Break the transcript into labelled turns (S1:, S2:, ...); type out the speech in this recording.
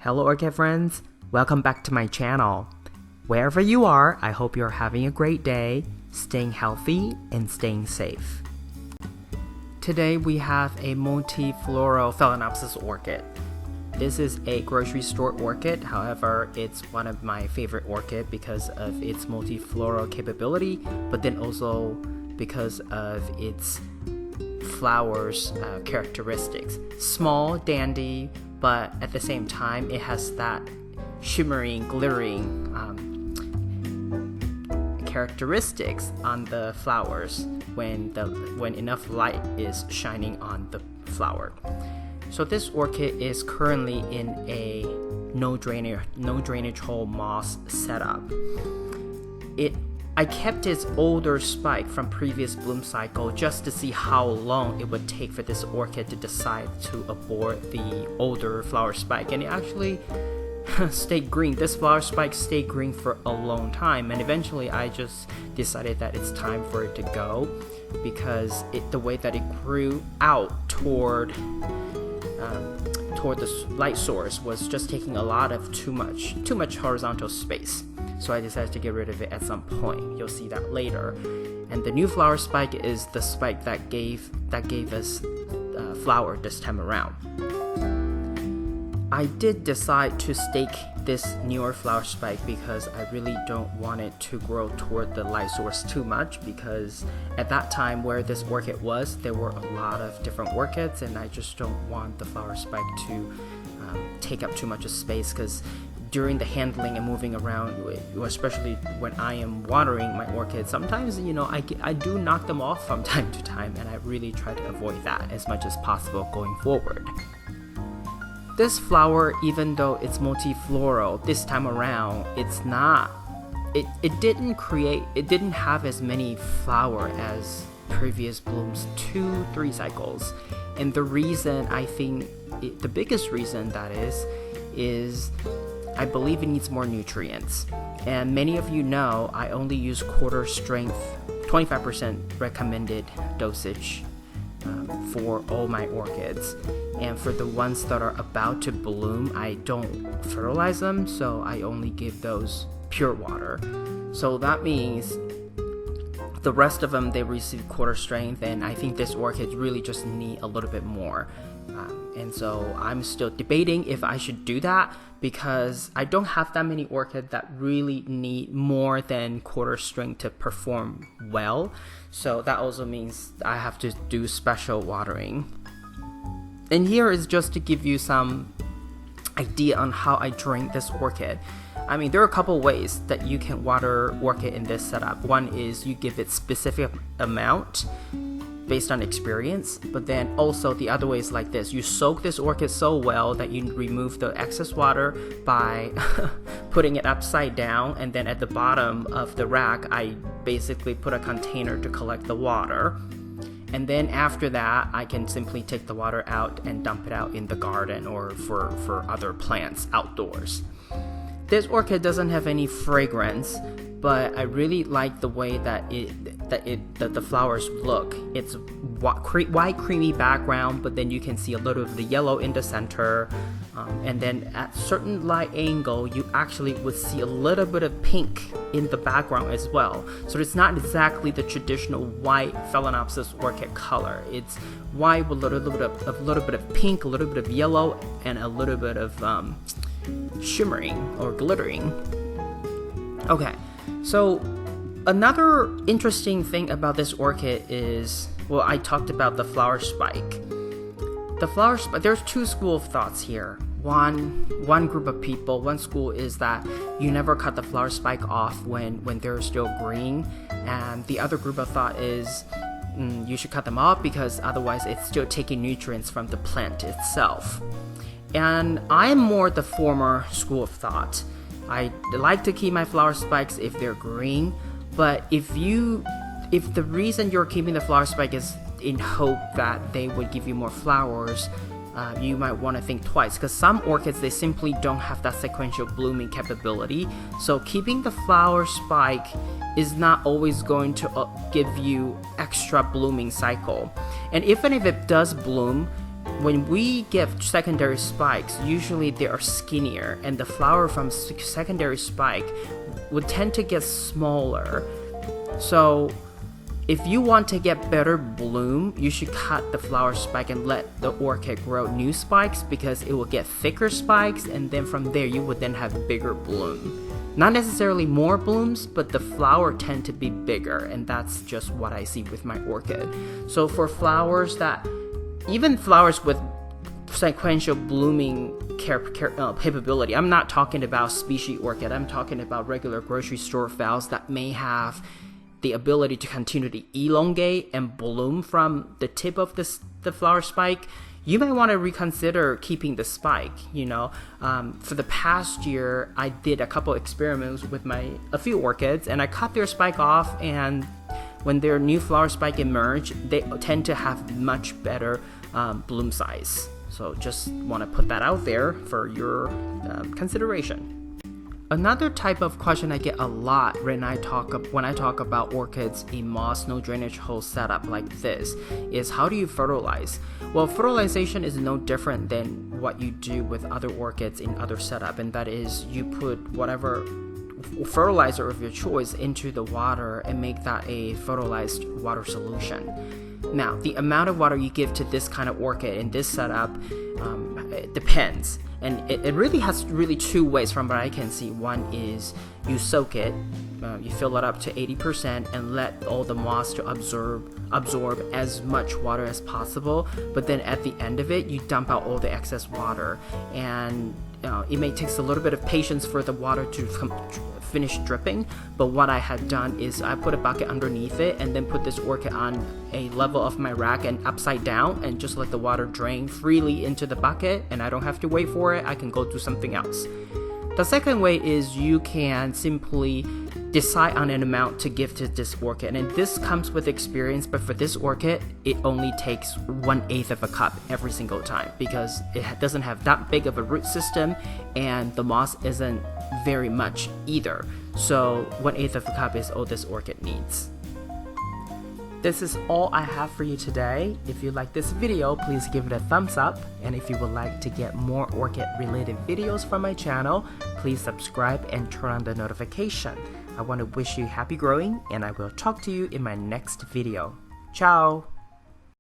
S1: Hello Orchid friends, welcome back to my channel. Wherever you are, I hope you're having a great day, staying healthy and staying safe. Today we have a multifloral Phalaenopsis orchid. This is a grocery store orchid, however, it's one of my favorite orchid because of its multifloral capability, but then also because of its flowers characteristics. Small, dandy, but at the same time it has that shimmering, glittering characteristics on the flowers when enough light is shining on the flower. So this orchid is currently in a no drainage hole moss setup. I kept its older spike from previous bloom cycle just to see how long it would take for this orchid to decide to abort the older flower spike, and it actually stayed green. This flower spike stayed green for a long time, and eventually I just decided that it's time for it to go because the way that it grew out toward the light source was just taking a lot of too much horizontal space. So I decided to get rid of it at some point. You'll see that later. And the new flower spike is the spike that gave us flower this time around. I did decide to stake this newer flower spike because I really don't want it to grow toward the light source too much, because at that time where this orchid was, there were a lot of different orchids, and I just don't want the flower spike to take up too much of space, because during the handling and moving around, especially when I am watering my orchids, sometimes I do knock them off from time to time, and I really try to avoid that as much as possible going forward. This flower, even though it's multifloral, this time around it's not. It didn't have as many flower as previous blooms 2-3 cycles, and the reason I think the biggest reason that is I believe it needs more nutrients. And many of you know I only use quarter strength, 25% recommended dosage for all my orchids. And for the ones that are about to bloom, I don't fertilize them, so I only give those pure water. So that means the rest of them, they receive quarter strength, and I think this orchid really just need a little bit more. And so I'm still debating if I should do that, because I don't have that many orchids that really need more than quarter strength to perform well. So that also means I have to do special watering. And here is just to give you some idea on how I drain this orchid. I mean, there are a couple ways that you can water orchid in this setup. One is you give it specific amount based on experience, but then also the other way is like this. You soak this orchid so well that you remove the excess water by putting it upside down, and then at the bottom of the rack I basically put a container to collect the water. And then after that, I can simply take the water out and dump it out in the garden or for other plants outdoors. This orchid doesn't have any fragrance, but I really like the way that the flowers look. It's white creamy background, but then you can see a little of the yellow in the center, and then at certain light angle you actually would see a little bit of pink in the background as well. So it's not exactly the traditional white Phalaenopsis orchid color. It's white with a little bit of pink, a little bit of yellow, and a little bit of shimmering or glittering. Okay, so another interesting thing about this orchid is, well, I talked about the flower spike. There's two schools of thoughts here. One group of people, one school is that you never cut the flower spike off when they're still green, and the other group of thought is you should cut them off because otherwise it's still taking nutrients from the plant itself. And I'm more the former school of thought. I like to keep my flower spikes if they're green, but if the reason you're keeping the flower spike is in hope that they would give you more flowers, you might want to think twice, because some orchids, they simply don't have that sequential blooming capability. So keeping the flower spike is not always going to give you extra blooming cycle. And even if it does bloom, when we get secondary spikes, usually they are skinnier, and the flower from secondary spike would tend to get smaller. So if you want to get better bloom, you should cut the flower spike and let the orchid grow new spikes, because it will get thicker spikes, and then from there you would then have bigger bloom. Not necessarily more blooms, but the flower tend to be bigger, and that's just what I see with my orchid. So for flowers that, even flowers with sequential blooming capability, I'm not talking about species orchid, I'm talking about regular grocery store flowers that may have the ability to continue to elongate and bloom from the tip of the flower spike, you might want to reconsider keeping the spike. For the past year, I did a couple experiments with a few orchids, and I cut their spike off, and when their new flower spike emerge, they tend to have much better bloom size. So just want to put that out there for your consideration. Another type of question I get a lot when I talk about orchids in moss no drainage hole setup like this is, how do you fertilize? Well, fertilization is no different than what you do with other orchids in other setup, and that is you put whatever fertilizer of your choice into the water and make that a fertilized water solution. Now, the amount of water you give to this kind of orchid in this setup, it depends. And it really has two ways from what I can see. One is you soak it, you fill it up to 80% and let all the moss to absorb as much water as possible. But then at the end of it, you dump out all the excess water. And it may take a little bit of patience for the water to finish dripping, but what I had done is I put a bucket underneath it and then put this orchid on a level of my rack and upside down, and just let the water drain freely into the bucket, and I don't have to wait for it. I can go do something else. The second way is you can simply decide on an amount to give to this orchid, and this comes with experience, but for this orchid it only takes 1/8 of a cup every single time, because it doesn't have that big of a root system and the moss isn't very much either. So 1/8 of a cup is all this orchid needs. This is all I have for you today. If you like this video, please give it a thumbs up, and if you would like to get more orchid related videos from my channel, please subscribe and turn on the notification. I want to wish you happy growing, and I will talk to you in my next video. Ciao!